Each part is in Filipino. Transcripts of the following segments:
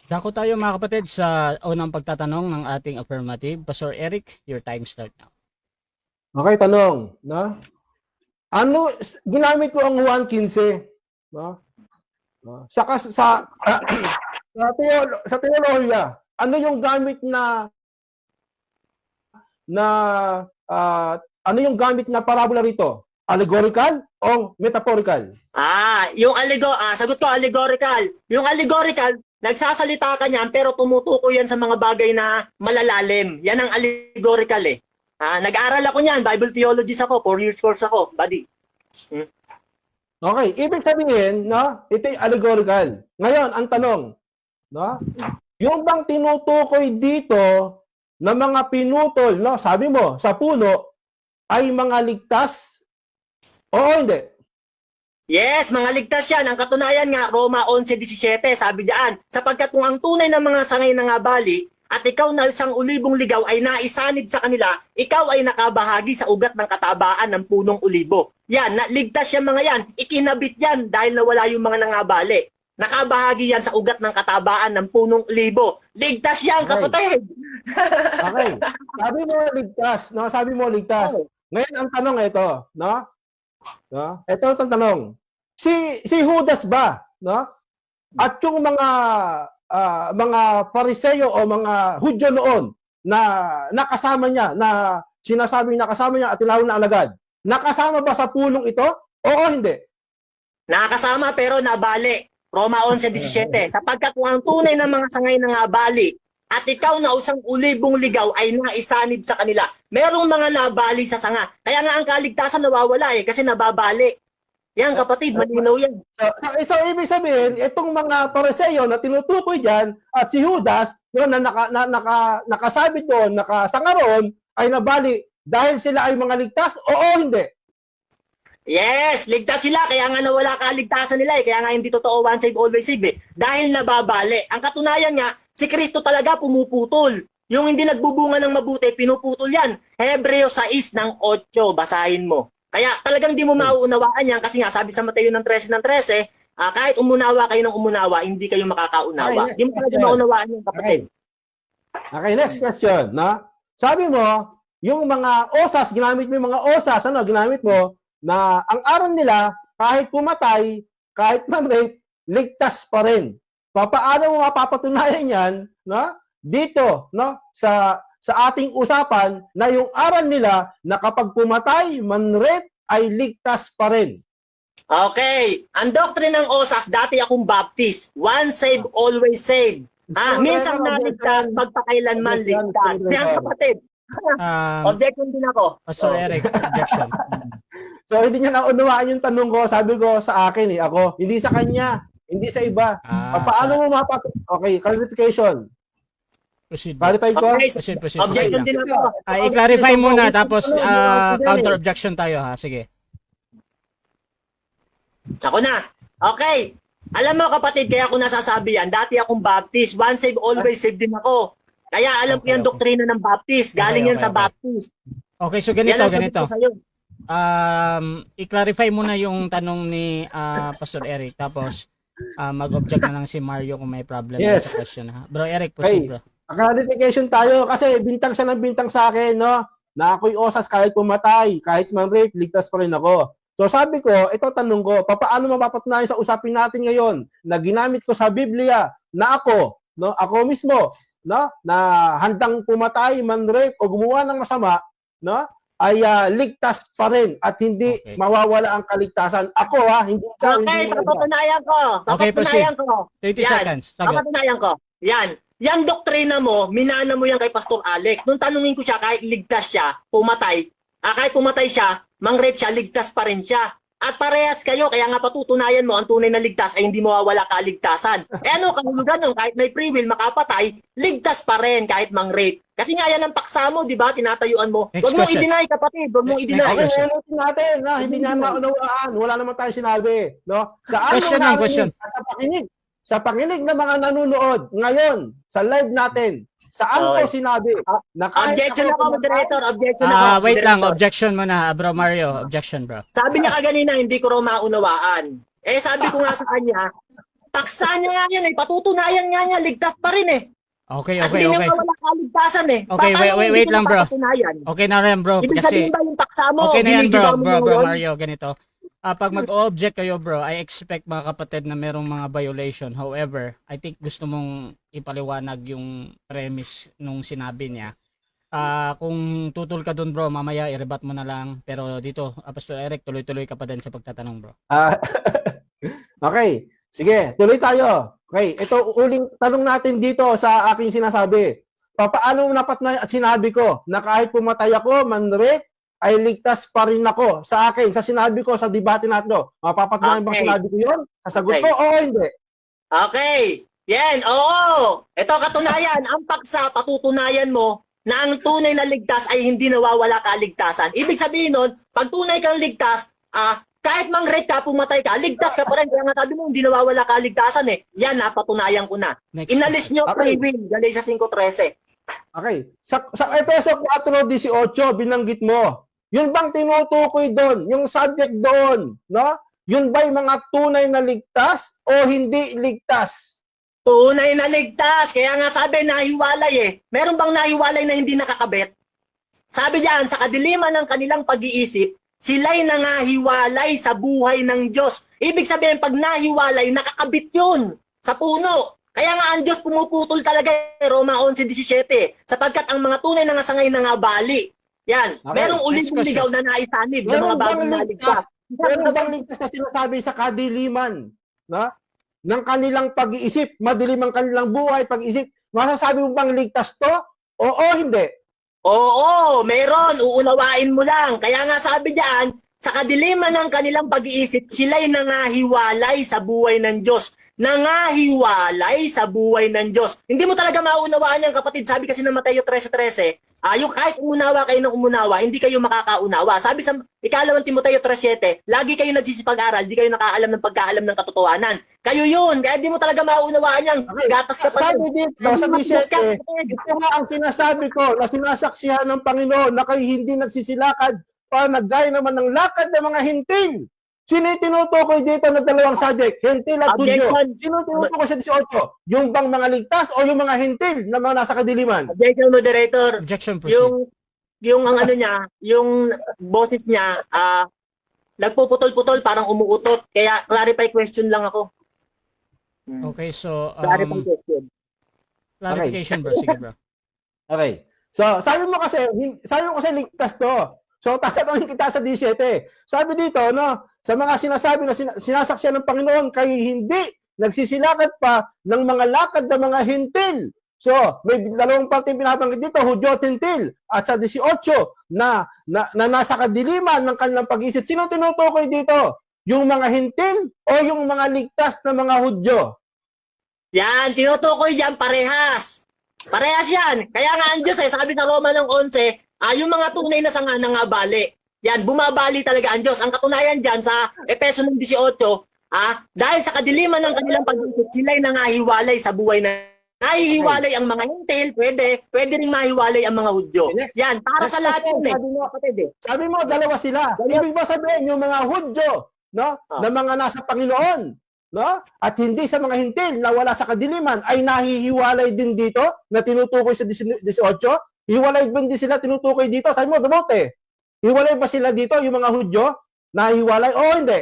Dako tayo mga kapatid sa unang pagtatanong ng ating affirmative. Pastor Eric, your time start now. Okay, tanong, no? Ginamit ko ang 1.15, no? No? Sa teolohiya, ano yung gamit na ano yung gamit na parabola rito? Allegorical o metaphorical? Sagot ko allegorical. Yung allegorical, nagsasalita ka niyan pero tumutukoy yan sa mga bagay na malalalim. Yan ang allegorical eh. Nag-aaral ako niyan, Bible theologies ako, 4 years course ako, buddy. Okay, ibig sabihin, no, ito yung allegorical. Ngayon, ang tanong, no, yung bang tinutukoy dito na mga pinutol, no, sabi mo, sa puno, ay mga ligtas? Oo, hindi. Yes, mga ligtas yan. Ang katunayan nga, Roma 11:17, sabi diyan, sapagkat kung ang tunay ng mga sangay na nga bali, at ikaw na isang ulibong ligaw ay naisanib sa kanila, ikaw ay nakabahagi sa ugat ng katabaan ng punong ulibo. Yan, ligtas yan mga yan. Ikinabit yan dahil nawala yung mga nangabali. Nakabahagi yan sa ugat ng katabaan ng punong ulibo. Ligtas yan, kapatid! Okay. Sabi mo ligtas, no? Sabi mo ligtas. Ngayon ang tanong ito, no? No? Ito ang tanong. Si Judas ba, no? At yung mga Pariseo o mga Hudyo noon na nakasama niya, na sinasabing nakasama niya at tinawag na alagad, nakasama ba sa pulong ito? Oo, hindi. Nakakasama pero nabali. Roma 11:17, sapagkat kung ang tunay ng mga sangay na nga bali, at ikaw na usang ulibong ligaw ay naisanib sa kanila. Merong mga nabali sa sanga. Kaya nga ang kaligtasan nawawala kasi nababali. Yan kapatid, malinaw yan. So ibig sabihin, itong mga Pariseo na tinutukoy dyan at si Judas, yun, na nakasabit doon, nakasanga roon, ay nabali dahil sila ay mga ligtas? Oo, hindi. Yes, ligtas sila. Kaya nga nawala kaligtasan nila Kaya nga hindi totoo once save, always save Dahil nababali. Ang katunayan nga, si Kristo talaga pumuputol. Yung hindi nagbubunga ng mabuti, pinuputol yan. Hebreo 6 ng 8, basahin mo. Kaya talagang di mo mauunawaan yan kasi nga sabi sa Mateo ng 13, kahit umunawa kayo ng umunawa, hindi kayo makakaunawa. Di mo talaga maunawaan yan, kapatid. Okay, next question. No? Sabi mo, yung mga osas, ginamit mo yung mga osas, ginamit mo, na ang aral nila, kahit pumatay, kahit man-rape, ligtas pa rin. Paano mo mapapatunayan yan, no? Dito, no? Sa ating usapan na yung aral nila na kapag pumatay, man-rape, ay ligtas pa rin. Okay. Ang doctrine ng OSAS, dati akong Baptist. Once saved, always saved. Minsan na ligtas, magpakailanman ligtas. Yan kapatid. Objection din ako. Pastor Eric, objection. So hindi niya naunawaan yung tanong ko, sabi ko sa akin ako, hindi sa kanya, hindi sa iba. Paano mo Okay, clarification. Proceed. Clarify ko? Okay, Proceed. objection din ako. I-clarify muna, tapos counter objection tayo ha. Sige. Ako na. Okay. Alam mo kapatid, kaya ako nasasabi yan, dati akong Baptist. Once saved, always saved din ako. Kaya alam ko yung doktrina ng Baptist. Galing yan sa Baptist. Okay, so ganito. I-clarify muna yung tanong ni Pastor Eric, tapos mag-object na lang si Mario kung may problem sa question ha. Bro Eric, proceed bro. Clarification tayo kasi bintang siya ng bintang sa akin, no? Na ako'y osas kahit pumatay, kahit man-rape, ligtas pa rin ako. So sabi ko, ito tanong ko, paano mapapatunayan sa usapin natin ngayon na ginamit ko sa Biblia na ako, no? Ako mismo, no? Na handang pumatay, man-rape o gumawa ng masama, no? Ay ligtas pa rin at hindi mawawala ang kaligtasan. Ako hindi ka. Okay, papatunayan ko. Papatunayan ko. 30 seconds. Papatunayan ko. Yan. Yang doktrina mo, minana mo yan kay Pastor Alex. Nung tanungin ko siya, kahit ligtas siya, pumatay, kahit pumatay siya, mang-rape siya, ligtas pa rin siya. At parehas kayo, kaya nga patutunayan mo ang tunay na ligtas ay hindi mawawala kaligtasan. Ano, kahulugan nun, kahit may free will, makapatay, ligtas pa rin kahit mang-rape. Kasi nga yan ang paksa mo, di ba? Tinatayuan mo. Huwag mong i-deny, kapatid. Huwag mong i-deny. Okay, ulitin natin. Hindi nga maunawaan. Wala naman tayong sinabi. No? Sa pakinig ng mga nanonood ngayon, sa live natin, saan ko sinabi? Objection ako, moderator. Objection ako. Wait lang, objection muna, bro Mario. Objection, bro. Sabi niya kaganina, hindi ko raw maunawaan. Sabi ko nga sa kanya, Paksa niya nga yan eh. Patutunayan nga niya, ligtas pa rin eh. Okay, At okay, hindi okay. niya mawala kaligtasan eh. Okay, Paano wait hindi lang, mo bro. mapatunayan? Okay na rin, bro. Ibig Kasi, sabihin ba yung paksa mo, okay na yan, bro. ginigiba mo Bro yun? Mario, ganito. Pag mag-object kayo, bro, I expect mga kapatid na merong mga violation. However, I think gusto mong ipaliwanag yung premise nung sinabi niya. Kung tutol ka dun, bro, mamaya i-rebat mo na lang. Pero dito, Pastor Eric, tuloy-tuloy ka pa din sa pagtatanong, bro. Okay. Sige, tuloy tayo. Okay, ito uling tanong natin dito sa aking sinasabi. Paano napat na at sinabi ko na kahit pumatay ako, manrek, ay ligtas pa rin ako sa akin. Sa sinabi ko sa debate natin, mapapatunayan bang sinabi ko yun? Sasagot ko, oo, hindi. Okay. Yan, oo. Ito katunayan, ang paksa, patutunayan mo na ang tunay na ligtas ay hindi nawawala kaligtasan. Ibig sabihin nun, pag tunay kang ligtas, kahit mang-rape ka, pumatay ka, ligtas ka pa rin. Kaya nga sabi mo, hindi nawawala kaligtasan eh. Yan, napatunayan ko na. Next. Inalis nyo, Okay. free will, Galatians 5:13. Okay. Sa Efeso 4:18, binanggit mo. Yun bang tinutukoy doon? Yung subject doon, no? Yun ba'y mga tunay na ligtas o hindi ligtas? Tunay na ligtas. Kaya nga sabi, nahiwalay eh. Meron bang nahiwalay na hindi nakakabit? Sabi diyan, sa kadiliman ng kanilang pag-iisip, sila'y nangahiwalay sa buhay ng Diyos. Ibig sabihin, pag nahiwalay, nakakabit yun sa puno. Kaya nga ang Diyos pumuputol talaga, Roma 11:17, sapagkat ang mga tunay na sangay nangabali. Yan. Okay, Merong next uling ligaw na naisanib ng mga bagong naligtas. Meron bang ligtas na sinasabi sa kadiliman, no? Ng kanilang pag-iisip, madilim ang kanilang buhay, pag-iisip, masasabi mo bang ligtas to? Oo, hindi. Oo, meron. Uunawain mo lang. Kaya nga sabi diyan, sa kadiliman ng kanilang pag-iisip, sila'y nangahiwalay sa buhay ng Diyos. Nangahiwalay sa buhay ng Diyos. Hindi mo talaga maunawaan yan, kapatid. Sabi kasi ng Mateo 13:13, yung kahit umunawa kayo ng umunawa, hindi kayo makakaunawa. Sabi sa ikalawang Timoteo 3:7, lagi kayo nagsisipag-aral, di kayo nakaalam ng pagkaalam ng katotohanan. Kayo yun, kaya di mo talaga maunawaan yan. Okay. Gatas ka pa Sabi dito sa 17, ito nga ang sinasabi ko na sinasaksihan ng Panginoon na kayo hindi nagsisilakad para naggaya naman ng lakad ng mga hintil. Sino yung tinutukoy dito na dalawang subject? Hintil at Hudyo. Objection. Sino yung tinutukoy sa 18? Yung bang mga ligtas o yung mga hintil na mga nasa kadiliman? Objection, moderator. Objection, proceed. Yung ang ano niya, yung boses niya, nagpuputol-putol, parang umuutot. Kaya clarify question lang ako. Okay, so, Clarify question. clarification, bro. Sige, bro. Okay. So, sabi mo kasi ligtas to. So, tatanungin kita sa 17. Sabi dito, no, sa mga sinasabi na sinasaksihan ng Panginoon, kayo hindi nagsisilakad pa ng mga lakad ng mga hintil. So, may dalawang parte pinabanggit dito, Hudyo at hintil. At sa 18, na nasa kadiliman ng kanilang pag-isip, sino tinutukoy dito? Yung mga hintil o yung mga ligtas na mga Hudyo? Yan, tinutukoy dyan, parehas. Parehas yan. Kaya nga ang Diyos sabi sa Roma ng 11, yung mga tunay na sanga nangabali. Yan, bumabali talaga ang Diyos. Ang katunayan dyan sa Efeso 18, dahil sa kadiliman ng kanilang pag-isip, sila'y nangahiwalay sa buhay na nahihiwalay ang mga hintil, pwede rin mahiwalay ang mga Hudyo. Yan, para sa lahat yun Sabi mo, dalawa sila. Ibig ba sabihin, yung mga Hudyo, no, na mga nasa Panginoon, no, at hindi sa mga hintil na wala sa kadiliman, ay nahihiwalay din dito na tinutukoy sa 18? Hiwalay ba din sila tinutukoy dito? Sabi mo, Damote, hiwalay ba sila dito, yung mga Hudyo? Nahiwalay o hindi?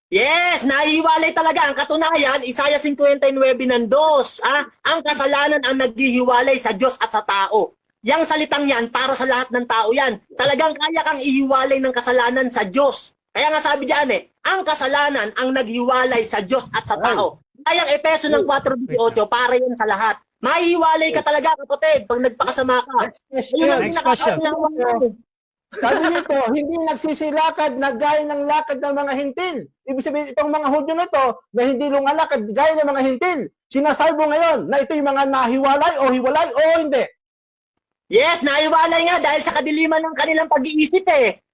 Yes, nahihiwalay talaga. Ang katunayan, Isaiah 59:2. Ang kasalanan ang naghihiwalay sa Diyos at sa tao. Yang salitang yan, para sa lahat ng tao yan. Talagang kaya kang ihiwalay ng kasalanan sa Diyos. Kaya nga sabi diyan ang kasalanan ang naghiwalay sa Diyos at sa tao. Kaya ang Efeso ng 4:18, para yan sa lahat. Mahihiwalay ka talaga, kapatid, pag nagpakasama ka. Next question. Sabi nito, hindi nagsisilakad na gaya ng lakad ng mga hintil. Ibig sabihin, itong mga Hudyo na to, na hindi lumalakad gaya ng mga hintil. Sinasabi mo ngayon na ito yung mga nahiwalay o hiwalay o hindi? Yes, nahiwalay nga dahil sa kadiliman ng kanilang pag-iisip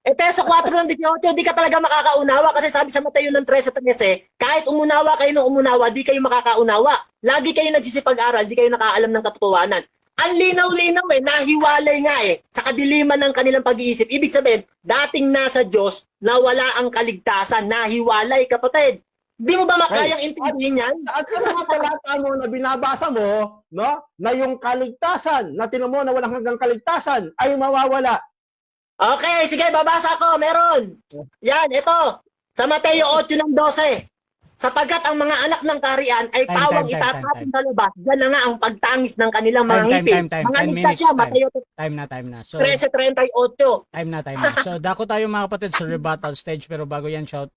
Efeso 4:18, di ka talaga makakaunawa kasi sabi sa Mateo ng 13:13, kahit umunawa kayo ng umunawa, di kayo makakaunawa. Lagi kayo nagsisipag-aral, di kayo nakaalam ng katotohanan. Ang linaw-linaw nahiwalay nga sa kadiliman ng kanilang pag-iisip. Ibig sabihin, dating nasa Diyos na wala ang kaligtasan, nahiwalay, kapatid. Di mo ba makayang intindihin yan? At sa mga talata mo na binabasa mo, no, na yung kaligtasan, na tinan mo na walang hanggang kaligtasan, ay mawawala. Okay, sige, babasa ko. Meron. Yan, ito. Sa Mateo 8:12. Sapagkat ang mga anak ng karian ay Time, pawang time, itatapon sa labas. Yan na nga ang pagtangis ng kanilang mga ngipin. Time. Mga 10 ligtas minutes, siya, time. Mateo Time na. So, 13:38. time na. So, dako tayo mga kapatid sa rebuttal stage. Pero bago yan, shout